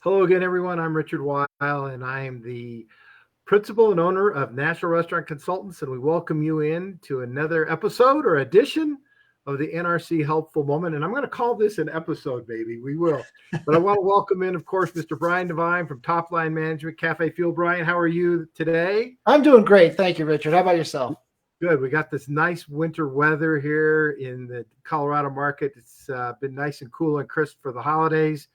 Hello again, everyone. I'm Richard Weil, and I am the principal and owner of National Restaurant Consultants, and we welcome you in to another episode or edition of the NRC Helpful Moment. And I'm going to call this an episode, baby. We will. But I want to welcome in, of course, Mr. Brian Devine from Top Line Management Cafe Fuel. Brian, how are you today? I'm doing great. Thank you, Richard. How about yourself? Good. We got this nice winter weather here in the Colorado market. It's been nice and cool and crisp for the holidays.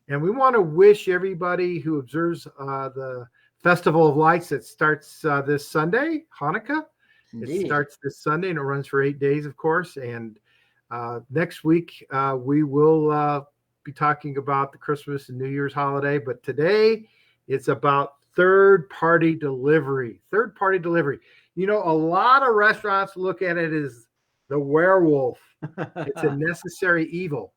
And we want to wish everybody who observes the Festival of Lights that starts this Sunday, Hanukkah. Indeed. It starts this Sunday and it runs for 8 days, of course. And next week, we will be talking about the Christmas and New Year's holiday. But today, it's about third-party delivery. Third-party delivery. You know, a lot of restaurants look at it as the werewolf. It's a necessary evil.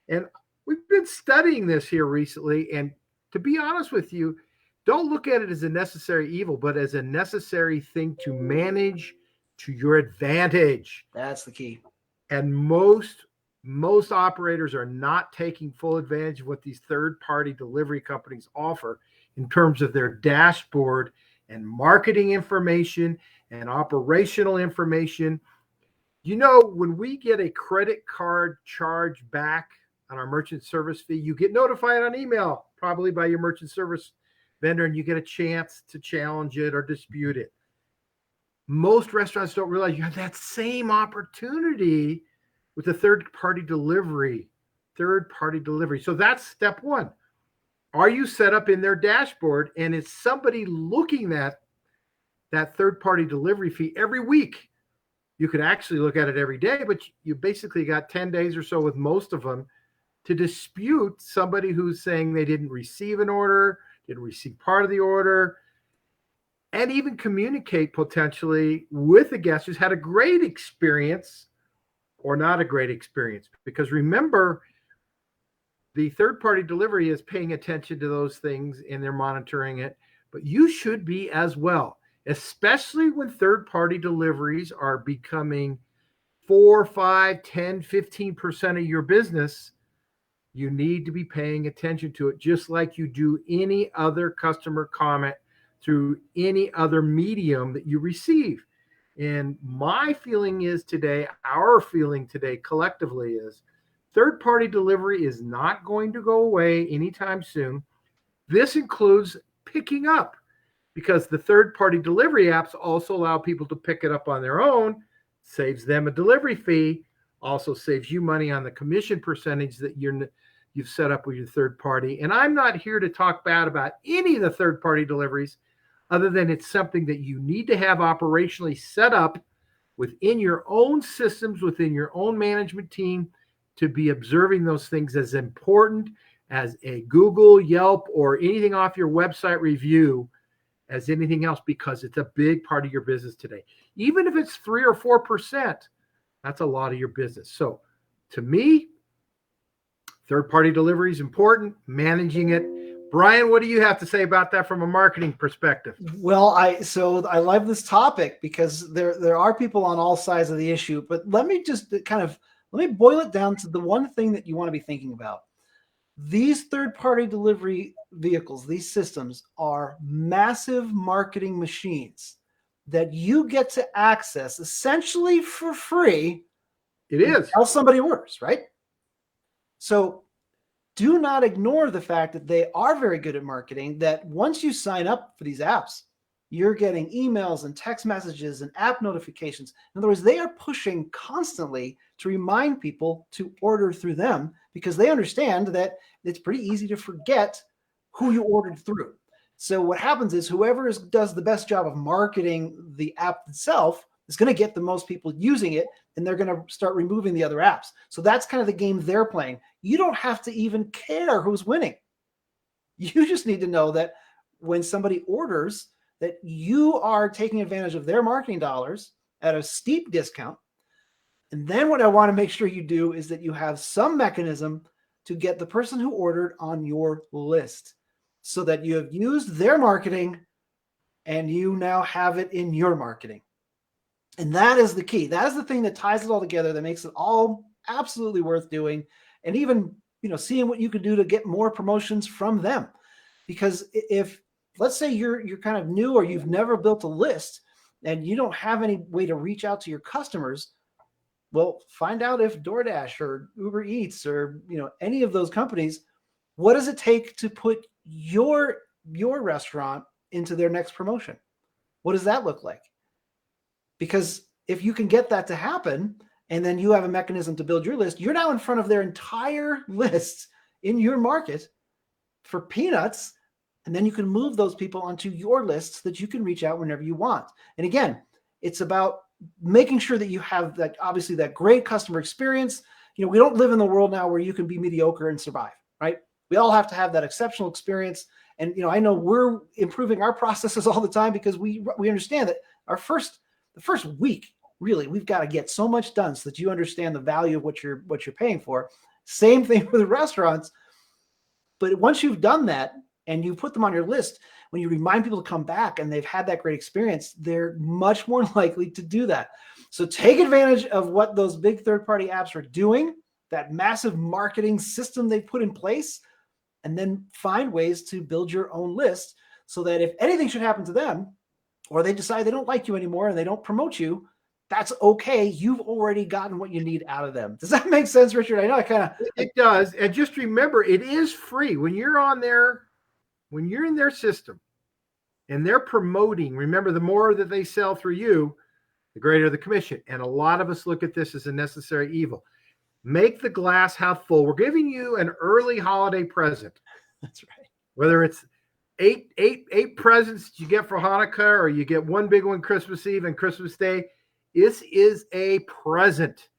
And we've been studying this here recently, and to be honest with you, don't look at it as a necessary evil, but as a necessary thing to manage to your advantage. That's the key. And most operators are not taking full advantage of what these third-party delivery companies offer in terms of their dashboard and marketing information and operational information. You know, when we get a credit card charge back on our merchant service fee, you get notified on email, probably by your merchant service vendor, and you get a chance to challenge it or dispute it. Most restaurants don't realize you have that same opportunity with the third-party delivery. So that's step one. Are you set up in their dashboard, and is somebody looking at that third-party delivery fee every week? You could actually look at it every day, but you basically got 10 days or so with most of them to dispute somebody who's saying they didn't receive an order, didn't receive part of the order, and even communicate potentially with a guest who's had a great experience or not a great experience. Because remember, the third-party delivery is paying attention to those things and they're monitoring it, but you should be as well, especially when third-party deliveries are becoming 4, 5, 10, 15% of your business. You need to be paying attention to it just like you do any other customer comment through any other medium that you receive. And my feeling is today, our feeling today collectively is third-party delivery is not going to go away anytime soon. This includes picking up, because the third-party delivery apps also allow people to pick it up on their own, saves them a delivery fee, also saves you money on the commission percentage that you've set up with your third party. And I'm not here to talk bad about any of the third-party deliveries, other than it's something that you need to have operationally set up within your own systems, within your own management team, to be observing those things as important as a Google, Yelp, or anything off your website review as anything else, because it's a big part of your business today. Even if it's 3 or 4%, that's a lot of your business. So to me, third-party delivery is important, managing it. Brian, what do you have to say about that from a marketing perspective? Well, I love this topic because there are people on all sides of the issue, but let me boil it down to the one thing that you want to be thinking about. These third-party delivery vehicles, these systems, are massive marketing machines that you get to access essentially for free. It is. Until somebody orders, right? So do not ignore the fact that they are very good at marketing, that once you sign up for these apps, you're getting emails and text messages and app notifications. In other words, they are pushing constantly to remind people to order through them, because they understand that it's pretty easy to forget who you ordered through. So what happens is whoever does the best job of marketing the app itself is going to get the most people using it, and they're going to start removing the other apps. So that's kind of the game they're playing. You don't have to even care who's winning. You just need to know that when somebody orders, that you are taking advantage of their marketing dollars at a steep discount. And then what I want to make sure you do is that you have some mechanism to get the person who ordered on your list, so that you have used their marketing and you now have it in your marketing. And that is the key. That is the thing that ties it all together, that makes it all absolutely worth doing. And even seeing what you could do to get more promotions from them. Because if, let's say you're kind of new, or you've never built a list and you don't have any way to reach out to your customers, well, find out if DoorDash or Uber Eats or any of those companies, what does it take to put your restaurant into their next promotion? What does that look like? Because if you can get that to happen, and then you have a mechanism to build your list, you're now in front of their entire list in your market for peanuts. And then you can move those people onto your lists that you can reach out whenever you want. And again, it's about making sure that you have that, obviously, that great customer experience. We don't live in the world now where you can be mediocre and survive, right? We all have to have that exceptional experience. And, I know we're improving our processes all the time, because we understand that the first week, really, we've got to get so much done so that you understand the value of what you're paying for. Same thing with the restaurants. But once you've done that and you put them on your list, when you remind people to come back and they've had that great experience, they're much more likely to do that. So take advantage of what those big third-party apps are doing, that massive marketing system they put in place, and then find ways to build your own list so that if anything should happen to them, or they decide they don't like you anymore and they don't promote you, that's okay. You've already gotten what you need out of them. Does that make sense, Richard? I know I kind of... It does. And just remember, it is free. When you're in their system and they're promoting, remember, the more that they sell through you, the greater the commission. And a lot of us look at this as a necessary evil. Make the glass half full. We're giving you an early holiday present. That's right. Whether it's eight presents that you get for Hanukkah, or you get one big one Christmas Eve and Christmas Day, this is a present.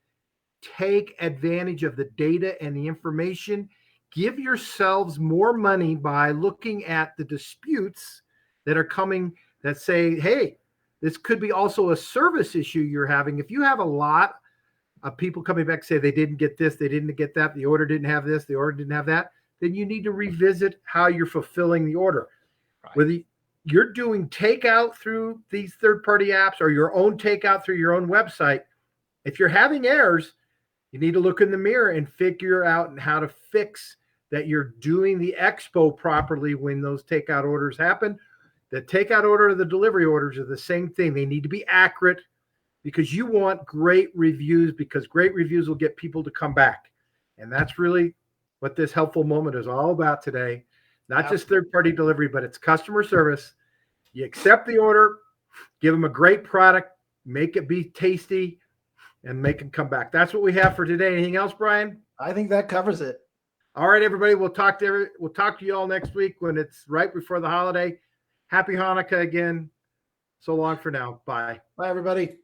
Take advantage of the data and the information. Give yourselves more money by looking at the disputes that are coming that say, hey, this could be also a service issue you're having. If you have a lot of people coming back say they didn't get this, they didn't get that, the order didn't have this, the order didn't have that, then you need to revisit how you're fulfilling the order. Right. Whether you're doing takeout through these third-party apps or your own takeout through your own website, if you're having errors, you need to look in the mirror and figure out how to fix that you're doing the expo properly when those takeout orders happen. The takeout order or the delivery orders are the same thing. They need to be accurate, because you want great reviews, because great reviews will get people to come back. And that's really what this helpful moment is all about today. Not just third-party delivery, but it's customer service. You accept the order, give them a great product, make it be tasty, and make them come back. That's what we have for today. Anything else, Brian? I think that covers it. All right, everybody. We'll talk to you all next week when it's right before the holiday. Happy Hanukkah again. So long for now. Bye. Bye, everybody.